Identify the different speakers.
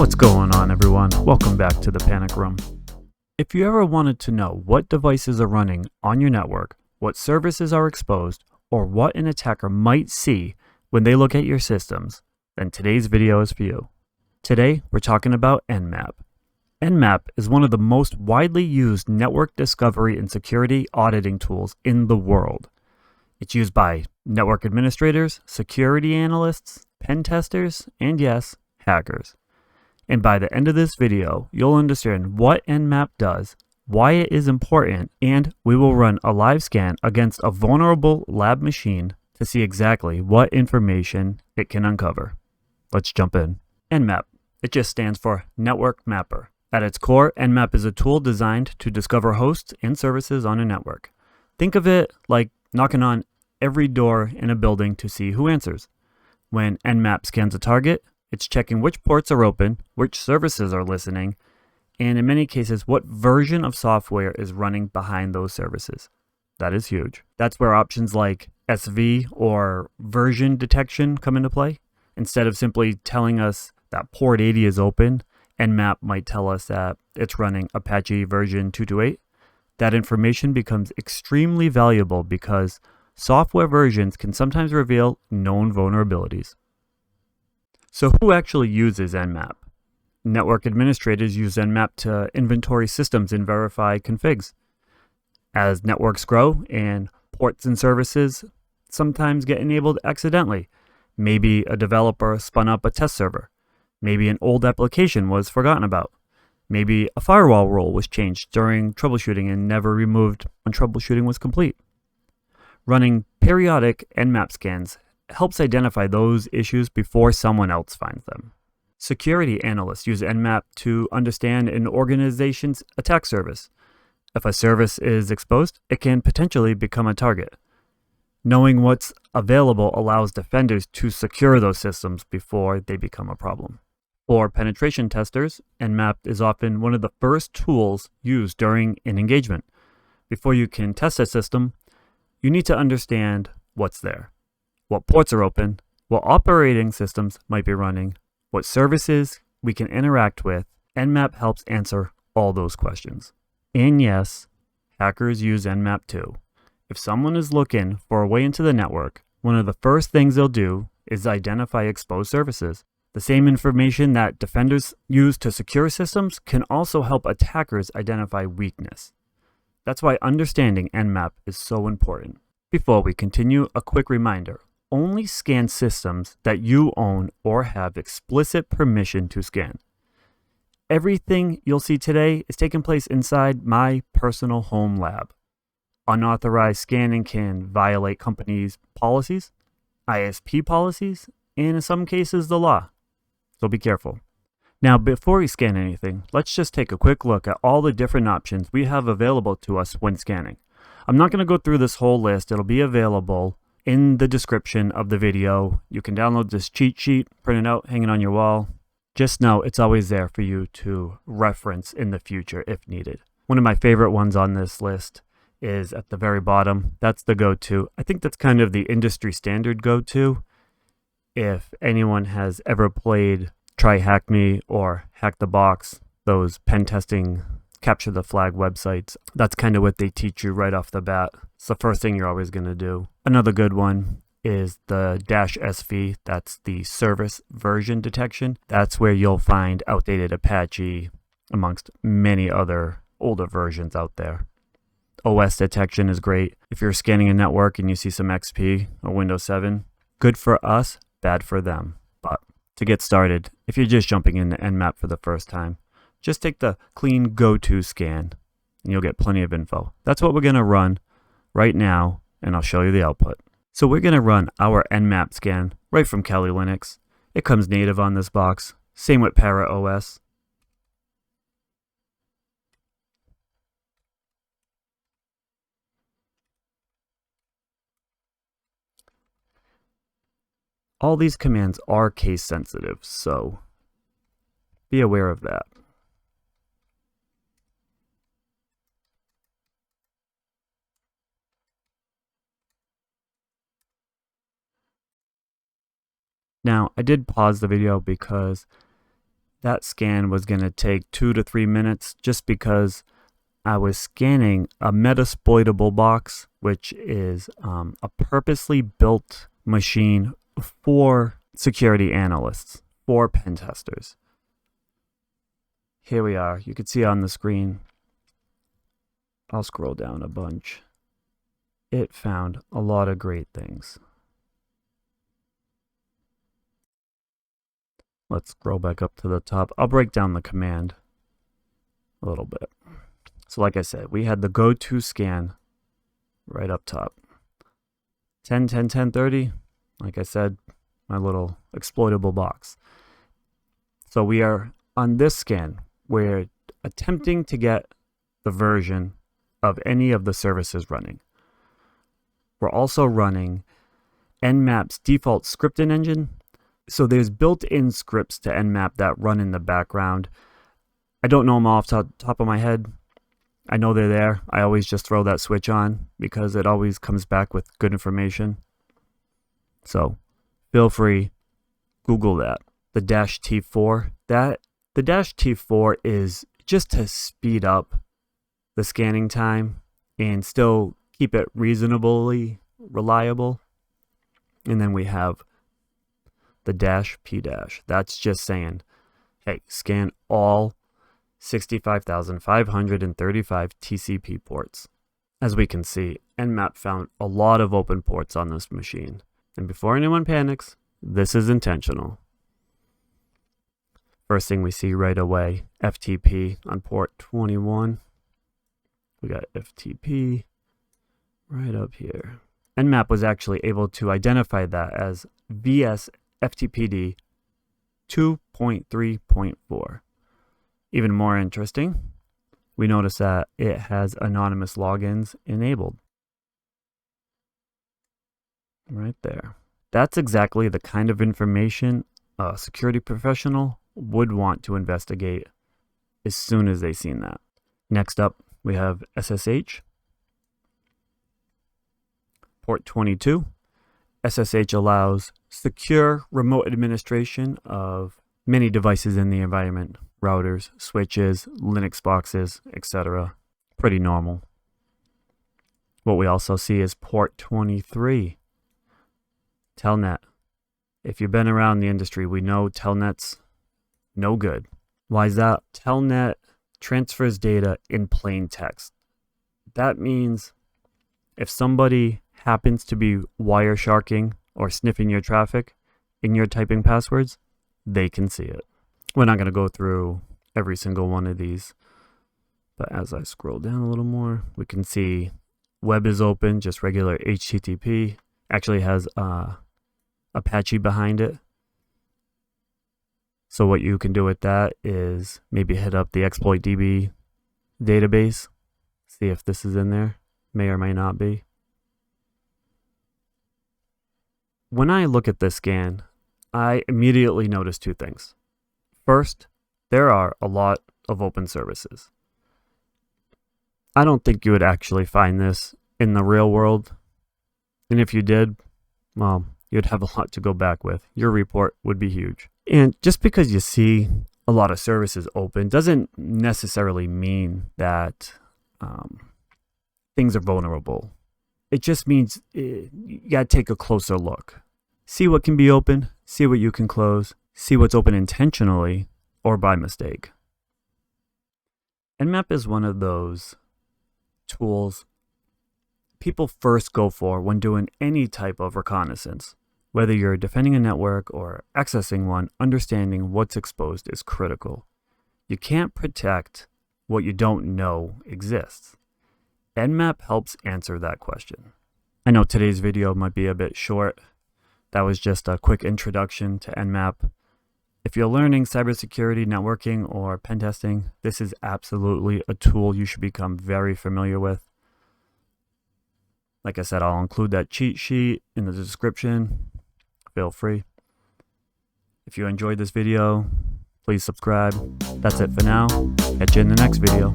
Speaker 1: What's going on, everyone? Welcome back to the Panic Room. If you ever wanted to know what devices are running on your network, what services are exposed, or what an attacker might see when they look at your systems, then today's video is for you. Today, we're talking about Nmap. Nmap is one of the most widely used network discovery and security auditing tools in the world. It's used by network administrators, security analysts, pen testers, and yes, hackers. And by the end of this video, you'll understand what Nmap does, why it is important, and we will run a live scan against a vulnerable lab machine to see exactly what information it can uncover. Let's jump in. Nmap. It just stands for Network Mapper. At its core, Nmap is a tool designed to discover hosts and services on a network. Think of it like knocking on every door in a building to see who answers. When Nmap scans a target, it's checking which ports are open, which services are listening, and in many cases, what version of software is running behind those services. That is huge. That's where options like SV or version detection come into play. Instead of simply telling us that port 80 is open, Nmap might tell us that it's running Apache version 228. That information becomes extremely valuable because software versions can sometimes reveal known vulnerabilities. So who actually uses Nmap? Network administrators use Nmap to inventory systems and verify configs. As networks grow and ports and services sometimes get enabled accidentally, maybe a developer spun up a test server, maybe an old application was forgotten about, maybe a firewall rule was changed during troubleshooting and never removed when troubleshooting was complete. Running periodic Nmap scans helps identify those issues before someone else finds them. Security analysts use Nmap to understand an organization's attack service. If a service is exposed, it can potentially become a target. Knowing what's available allows defenders to secure those systems before they become a problem. For penetration testers, Nmap is often one of the first tools used during an engagement. Before you can test a system, you need to understand what's there, what ports are open, what operating systems might be running, what services we can interact with. Nmap helps answer all those questions. And yes, hackers use Nmap too. If someone is looking for a way into the network, one of the first things they'll do is identify exposed services. The same information that defenders use to secure systems can also help attackers identify weakness. That's why understanding Nmap is so important. Before we continue, a quick reminder. Only scan systems that you own or have explicit permission to scan. Everything you'll see today is taking place inside my personal home lab. Unauthorized scanning can violate companies' policies, ISP policies, and in some cases the law. So be careful. Now, before we scan anything, let's just take a quick look at all the different options we have available to us when scanning. I'm not going to go through this whole list. It'll be available in the description of the video. You can download this cheat sheet, print it out, hang it on your wall. Just know it's always there for you to reference in the future if needed. One of my favorite ones on this list is at the very bottom. That's the go-to. I think that's kind of the industry standard go-to. If anyone has ever played Try Hack Me or Hack the Box, those pen testing capture the flag websites, that's kind of what they teach you right off the bat. It's the first thing you're always going to do. Another good one is the -SV. That's the service version detection. That's where you'll find outdated Apache amongst many other older versions out there. OS detection is great. If you're scanning a network and you see some XP or Windows 7, good for us, bad for them. But to get started, if you're just jumping into Nmap for the first time, just take the clean go-to scan and you'll get plenty of info. That's what we're going to run right now, and I'll show you the output. So we're going to run our Nmap scan right from Kali Linux. It comes native on this box. Same with Para OS. All these commands are case sensitive, so be aware of that. Now, I did pause the video because That scan was going to take 2 to 3 minutes just because I was scanning a Metasploitable box, which is a purposely built machine for security analysts, for pen testers. Here we are. You can see on the screen. I'll scroll down a bunch. It found a lot of great things. Let's scroll back up to the top. I'll break down the command a little bit. So like I said, we had the go-to scan right up top. 10, 10, 10, 30. Like I said, my little exploitable box. So we are on this scan. We're attempting to get the version of any of the services running. We're also running Nmap's default scripting engine. So there's built-in scripts to Nmap that run in the background. I don't know them off the top of my head. I know they're there. I always just throw that switch on because it always comes back with good information. So feel free, Google that. The -T4. The -T4 is just to speed up the scanning time and still keep it reasonably reliable. And then we have the -P-. That's just saying, hey, scan all 65,535 TCP ports. As we can see, Nmap found a lot of open ports on this machine. And before anyone panics, this is intentional. First thing we see right away, FTP on port 21. We got FTP right up here. Nmap was actually able to identify that as VS FTPD 2.3.4. Even more interesting, we notice that it has anonymous logins enabled. Right there. That's exactly the kind of information a security professional would want to investigate as soon as they seen that. Next up, we have SSH. Port 22. SSH allows secure remote administration of many devices in the environment. Routers, switches, Linux boxes, etc. Pretty normal. What we also see is port 23. Telnet. If you've been around the industry, we know Telnet's no good. Why is that? Telnet transfers data in plain text. That means if somebody happens to be wire sharking or sniffing your traffic and you're typing passwords, they can see it. We're not going to go through every single one of these, but as I scroll down a little more, we can see web is open, just regular HTTP. Actually has Apache behind it. So what you can do with that is maybe hit up the exploitDB database, see if this is in there. May or may not be. When I look at this scan, I immediately notice two things. First, there are a lot of open services. I don't think you would actually find this in the real world. And if you did, well, you'd have a lot to go back with. Your report would be huge. And just because you see a lot of services open doesn't necessarily mean that things are vulnerable. It just means you gotta take a closer look. See what can be open, see what you can close, see what's open intentionally or by mistake. Nmap is one of those tools people first go for when doing any type of reconnaissance. Whether you're defending a network or accessing one, understanding what's exposed is critical. You can't protect what you don't know exists. Nmap helps answer that question. I know today's video might be a bit short. That was just a quick introduction to Nmap. If you're learning cybersecurity, networking, or pen testing, this is absolutely a tool you should become very familiar with. Like I said, I'll include that cheat sheet in the description. Feel free. If you enjoyed this video, please subscribe. That's it for now. Catch you in the next video.